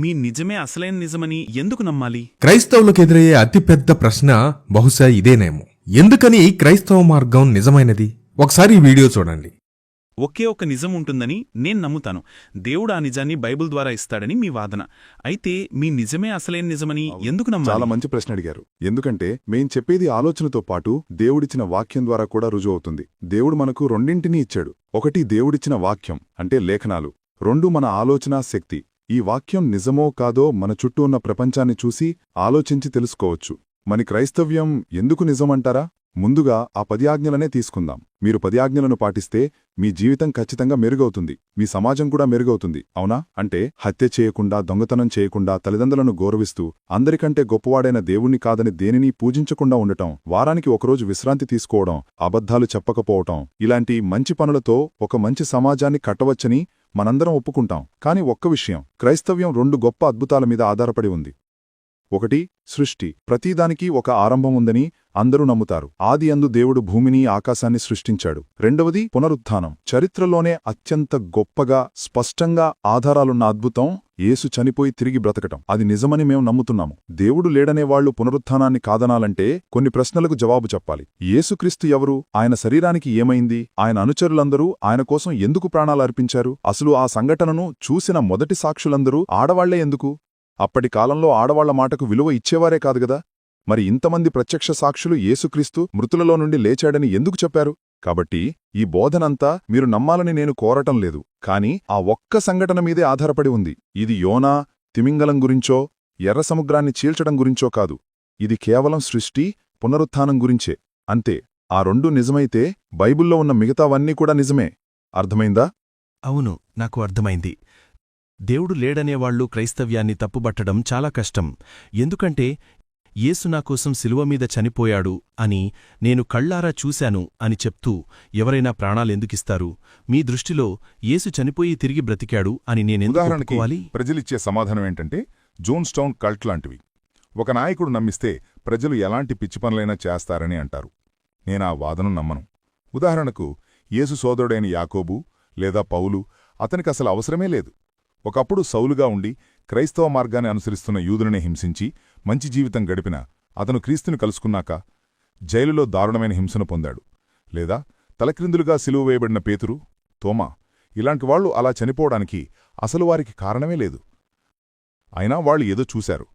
మీ నిజమే అసలైన నిజమని ఎందుకు నమ్మాలి? క్రైస్తవులకు ఎదురయ్యే అతిపెద్ద ప్రశ్న బహుశా ఇదేనేమో. ఎందుకని క్రైస్తవ మార్గం నిజమైనది? ఒకసారి ఈ వీడియో చూడండి. ఒకే ఒక నిజం ఉంటుందని నేను నమ్ముతాను. దేవుడు ఆ నిజాన్ని బైబిల్ ద్వారా ఇస్తాడని మీ వాదన. అయితే మీ నిజమే అసలైన నిజమని ఎందుకు నమ్మాలి? చాలా మంచి ప్రశ్న అడిగారు. ఎందుకంటే మేం చెప్పేది ఆలోచనతో పాటు దేవుడిచ్చిన వాక్యం ద్వారా కూడా రుజువవుతుంది. దేవుడు మనకు రెండింటినీ ఇచ్చాడు. ఒకటి దేవుడిచ్చిన వాక్యం అంటే లేఖనాలు, రెండు మన ఆలోచనా శక్తి. ఈ వాక్యం నిజమో కాదో మన చుట్టూ ఉన్న ప్రపంచాన్ని చూసి ఆలోచించి తెలుసుకోవచ్చు. మన క్రైస్తవ్యం ఎందుకు నిజమంటారా? ముందుగా ఆ 10 ఆజ్ఞలనే తీసుకుందాం. మీరు 10 ఆజ్ఞలను పాటిస్తే మీ జీవితం ఖచ్చితంగా మెరుగవుతుంది, మీ సమాజం కూడా మెరుగవుతుంది. అవునా? అంటే హత్య చేయకుండా, దొంగతనం చేయకుండా, తల్లిదండ్రులను గౌరవిస్తూ, అందరికంటే గొప్పవాడైన దేవుణ్ణి కాదని దేనిని పూజించకుండా ఉండటం, వారానికి ఒకరోజు విశ్రాంతి తీసుకోవడం, అబద్ధాలు చెప్పకపోవటం, ఇలాంటి మంచి పనులతో ఒక మంచి సమాజాన్ని కట్టవచ్చని మనందరం ఒప్పుకుంటాం. కాని ఒక్క విషయం, క్రైస్తవ్యం 2 గొప్ప అద్భుతాల మీద ఆధారపడి ఉంది. ఒకటి, సృష్టి. ప్రతిదానికి ఒక ఆరంభం ఉందని అందరూ నమ్ముతారు. ఆది అందు దేవుడు భూమిని, ఆకాశాన్ని సృష్టించాడు. రెండవది, పునరుత్థానం. చరిత్రలోనే అత్యంత గొప్పగా, స్పష్టంగా ఆధారాలున్న అద్భుతం యేసు చనిపోయి తిరిగి బ్రతకటం. అది నిజమని మేం నమ్ముతున్నాము. దేవుడు లేడనేవాళ్లు పునరుత్థానాన్ని కాదనాలంటే కొన్ని ప్రశ్నలకు జవాబు చెప్పాలి. యేసుక్రీస్తు ఎవరు? ఆయన శరీరానికి ఏమైంది? ఆయన అనుచరులందరూ ఆయన కోసం ఎందుకు ప్రాణాలు అర్పించారు? అసలు ఆ సంఘటనను చూసిన మొదటి సాక్షులందరూ ఆడవాళ్లే ఎందుకు? అప్పటి కాలంలో ఆడవాళ్ల మాటకు విలువ ఇచ్చేవారే కాదుగదా. మరి ఇంతమంది ప్రత్యక్ష సాక్షులు యేసుక్రీస్తు మృతులలో నుండి లేచాడని ఎందుకు చెప్పారు? కాబట్టి ఈ బోధనంతా మీరు నమ్మాలని నేను కోరటం లేదు, కాని ఆ ఒక్క సంఘటన మీదే ఆధారపడి ఉంది. ఇది యోనా, తిమింగలం గురించో, ఎర్ర సముద్రాన్ని చీల్చడం గురించో కాదు. ఇది కేవలం సృష్టి, పునరుత్థానం గురించే. అంతే. ఆ 2 నిజమైతే బైబిల్లో ఉన్న మిగతావన్నీ కూడా నిజమే. అర్థమైందా? అవును, నాకు అర్థమైంది. దేవుడు లేడనేవాళ్లు క్రైస్తవ్యాన్ని తప్పుబట్టడం చాలా కష్టం. ఎందుకంటే యేసు నాకోసం శిలువమీద చనిపోయాడు అని నేను కళ్ళారా చూశాను అని చెప్తూ ఎవరైనా ప్రాణాలెందుకిస్తారు? మీ దృష్టిలో యేసు చనిపోయి తిరిగి బ్రతికాడు అని నేనెందుకు ఒప్పుకోవాలి? ప్రజలిచ్చే సమాధానమేంటంటే జోన్ స్టోన్ కల్ట్ లాంటివి. ఒక నాయకుడు నమ్మిస్తే ప్రజలు ఎలాంటి పిచ్చి పనులైనా చేస్తారని అంటారు. నేనా వాదన నమ్మను. ఉదాహరణకు, యేసు సోదరుడైన యాకోబు లేదా పౌలు, అతనికసలు అవసరమే లేదు. ఒకప్పుడు సౌలుగా ఉండి క్రైస్తవ మార్గాన్ని అనుసరిస్తున్న యూదులనే హింసించి మంచి జీవితం గడిపిన అతను క్రీస్తుని కలుసుకున్నాక జైలులో దారుణమైన హింసను పొందాడు. లేదా తలక్రిందులుగా సిలువ వేయబడిన పేతురు, తోమా ఇలాంటివాళ్లు అలా చనిపోవడానికి అసలు వారికి కారణమే లేదు. అయినా వాళ్ళు ఏదో చూశారు,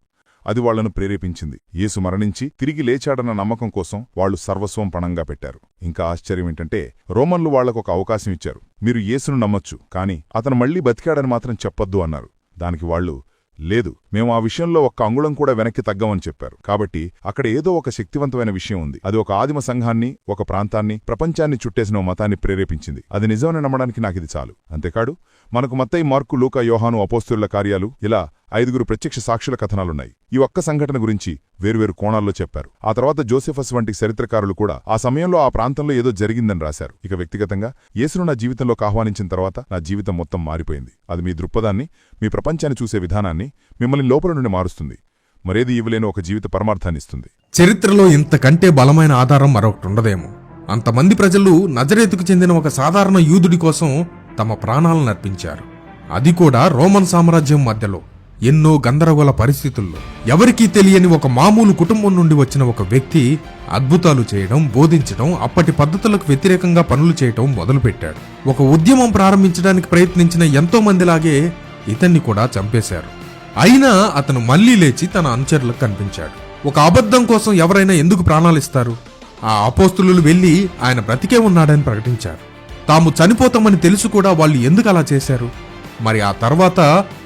అది వాళ్లను ప్రేరేపించింది. యేసు మరణించి తిరిగి లేచాడన్న నమ్మకం కోసం వాళ్లు సర్వస్వం పణంగా పెట్టారు. ఇంకా ఆశ్చర్యమేంటంటే రోమన్లు వాళ్లకొక అవకాశం ఇచ్చారు. మీరు యేసును నమ్మొచ్చు, కాని అతను మళ్లీ బతికాడని మాత్రం చెప్పొద్దు అన్నారు. దానికి వాళ్లు, లేదు, మేము ఆ విషయంలో ఒక్క అంగుళం కూడా వెనక్కి తగ్గమని చెప్పారు. కాబట్టి అక్కడ ఏదో ఒక శక్తివంతమైన విషయం ఉంది. అది ఒక ఆదిమ సంఘాన్ని, ఒక ప్రాంతాన్ని, ప్రపంచాన్ని చుట్టేసిన మతాన్ని ప్రేరేపించింది. అది నిజమని నమ్మడానికి నాకిది చాలు. అంతేకాదు, మనకు మత్తయి, మార్కు, లూకా, యోహాను, అపోస్తలుల కార్యాలు, ఇలా 5 ప్రత్యక్ష సాక్షుల కథనాలున్నాయి. ఈ ఒక్క సంఘటన గురించి వేర్వేరు కోణాల్లో చెప్పారు. ఆ తర్వాత జోసెఫస్ వంటి చరిత్రకారులు కూడా ఆ సమయంలో ఆ ప్రాంతంలో ఏదో జరిగిందని రాశారు. ఇక వ్యక్తిగతంగా యేసును నా జీవితంలోకి ఆహ్వానించిన తర్వాత నా జీవితం మొత్తం మారిపోయింది. అది మీ దృక్పథాన్ని, మీ ప్రపంచాన్ని చూసే విధానాన్ని, మిమ్మల్ని లోపల నుండి మారుస్తుంది. మరేది ఇవ్వలేని ఒక జీవిత పరమార్థాన్నిస్తుంది. చరిత్రలో ఇంతకంటే బలమైన ఆధారం మరొకటుండదేమో. అంతమంది ప్రజలు నజరేతుకు చెందిన ఒక సాధారణ యూదుడి కోసం తమ ప్రాణాలను అర్పించారు. అది కూడా రోమన్ సామ్రాజ్యం మధ్యలో, ఎన్నో గందరగోళ పరిస్థితుల్లో. ఎవరికీ తెలియని ఒక మామూలు కుటుంబం నుండి వచ్చిన ఒక వ్యక్తి అద్భుతాలు చేయడం, బోధించడం, అప్పటి పద్ధతులకు వ్యతిరేకంగా పనులు చేయటం మొదలుపెట్టాడు. ఒక ఉద్యమం ప్రారంభించడానికి ప్రయత్నించిన ఎంతో మందిలాగే ఇతన్ని కూడా చంపేశారు. అయినా అతను మళ్లీ లేచి తన అనుచరులకు కనిపించాడు. ఒక అబద్ధం కోసం ఎవరైనా ఎందుకు ప్రాణాలిస్తారు? ఆ అపోస్తులు వెళ్లి ఆయన బ్రతికే ఉన్నాడని ప్రకటించారు. తాము చనిపోతామని తెలుసు కూడా వాళ్ళు ఎందుకు అలా చేశారు? మరి ఆ తర్వాత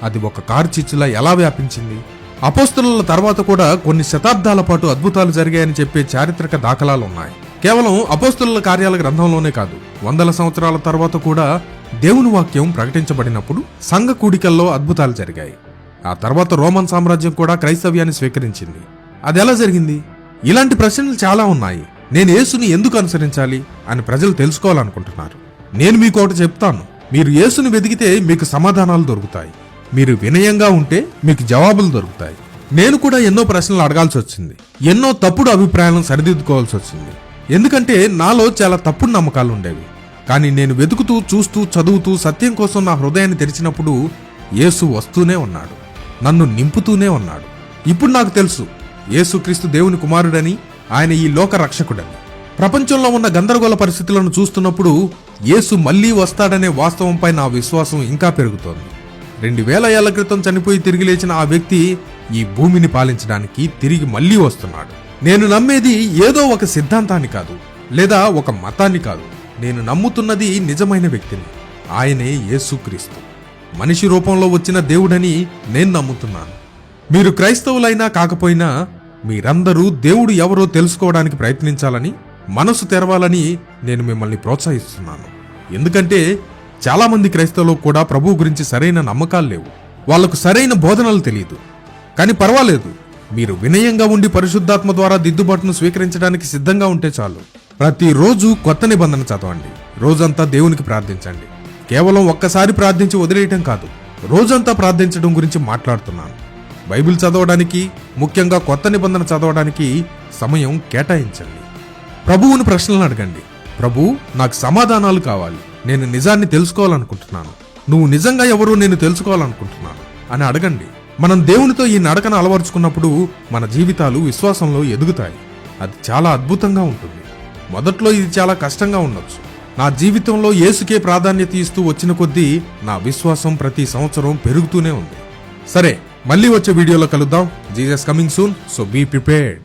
అది ఒక కార్చిచ్చులా ఎలా వ్యాపించింది? అపోస్తలుల తర్వాత కూడా కొన్ని శతాబ్దాల పాటు అద్భుతాలు జరిగాయని చెప్పే చారిత్రక దాఖలాలున్నాయి. కేవలం అపోస్తలుల కార్యాల గ్రంథంలోనే కాదు, వందల సంవత్సరాల తర్వాత కూడా దేవుని వాక్యం ప్రకటించబడినప్పుడు సంఘ కూడికల్లో అద్భుతాలు జరిగాయి. ఆ తర్వాత రోమన్ సామ్రాజ్యం కూడా క్రైస్తవ్యాన్ని స్వీకరించింది. అదెలా జరిగింది? ఇలాంటి ప్రశ్నలు చాలా ఉన్నాయి. నేను యేసుని ఎందుకు అనుసరించాలి అని ప్రజలు తెలుసుకోవాలనుకుంటున్నారు. నేను మీకోటి చెప్తాను. మీరు యేసుని వెదిగితే మీకు సమాధానాలు దొరుకుతాయి. మీరు వినయంగా ఉంటే మీకు జవాబులు దొరుకుతాయి. నేను కూడా ఎన్నో ప్రశ్నలు అడగాల్సి వచ్చింది. ఎన్నో తప్పుడు అభిప్రాయాలను సరిదిద్దుకోవాల్సి వచ్చింది. ఎందుకంటే నాలో చాలా తప్పుడు నమ్మకాలు ఉండేవి. కానీ నేను వెతుకుతూ, చూస్తూ, చదువుతూ సత్యం కోసం నా హృదయాన్ని తెరిచినప్పుడు యేసు వస్తూనే ఉన్నాడు. నన్ను నింపుతూనే ఉన్నాడు. ఇప్పుడు నాకు తెలుసు యేసుక్రీస్తు దేవుని కుమారుడని, ఆయన ఈ లోక రక్షకుడని. ప్రపంచంలో ఉన్న గందరగోళ పరిస్థితులను చూస్తున్నప్పుడు యేసు మళ్లీ వస్తాడనే వాస్తవంపై నా విశ్వాసం ఇంకా పెరుగుతోంది. 2000 ఏళ్ల క్రితం చనిపోయి తిరిగి లేచిన ఆ వ్యక్తి ఈ భూమిని పాలించడానికి తిరిగి మళ్లీ వస్తున్నాడు. నేను నమ్మేది ఏదో ఒక సిద్ధాంతాన్ని కాదు, లేదా ఒక మతాన్ని కాదు. నేను నమ్ముతున్నది నిజమైన వ్యక్తిని. ఆయనే యేసుక్రీస్తు, మనిషి రూపంలో వచ్చిన దేవుడని నేను నమ్ముతున్నాను. మీరు క్రైస్తవులైనా కాకపోయినా మీరందరూ దేవుడు ఎవరో తెలుసుకోవడానికి ప్రయత్నించాలని, మనసు తెరవాలని నేను మిమ్మల్ని ప్రోత్సహిస్తున్నాను. ఎందుకంటే చాలా మంది క్రైస్తవులు కూడా ప్రభువు గురించి సరైన నమ్మకాలు లేవు. వాళ్లకు సరైన బోధనలు తెలియదు. కానీ పర్వాలేదు, మీరు వినయంగా ఉండి పరిశుద్ధాత్మ ద్వారా దిద్దుబాటును స్వీకరించడానికి సిద్ధంగా ఉంటే చాలు. ప్రతిరోజు కొత్త నిబంధన చదవండి. రోజంతా దేవునికి ప్రార్థించండి. కేవలం ఒక్కసారి ప్రార్థించి వదిలేయటం కాదు, రోజంతా ప్రార్థించడం గురించి మాట్లాడుతున్నాను. బైబిల్ చదవడానికి, ముఖ్యంగా కొత్త నిబంధన చదవడానికి సమయం కేటాయించండి. ప్రభువుని ప్రశ్నలు అడగండి. ప్రభు, నాకు సమాధానాలు కావాలి. నేను నిజాన్ని తెలుసుకోవాలనుకుంటున్నాను. నువ్వు నిజంగా ఎవరో నేను తెలుసుకోవాలనుకుంటున్నాను అని అడగండి. మనం దేవునితో ఈ నడకను అలవరుచుకున్నప్పుడు మన జీవితాలు విశ్వాసంలో ఎదుగుతాయి. అది చాలా అద్భుతంగా ఉంటుంది. మొదట్లో ఇది చాలా కష్టంగా ఉండొచ్చు. నా జీవితంలో యేసుకే ప్రాధాన్యత ఇస్తూ వచ్చిన కొద్దీ నా విశ్వాసం ప్రతి సంవత్సరం పెరుగుతూనే ఉంది. సరే, మళ్ళీ వచ్చే వీడియోలో కలుద్దాం. Jesus coming soon, so be prepared.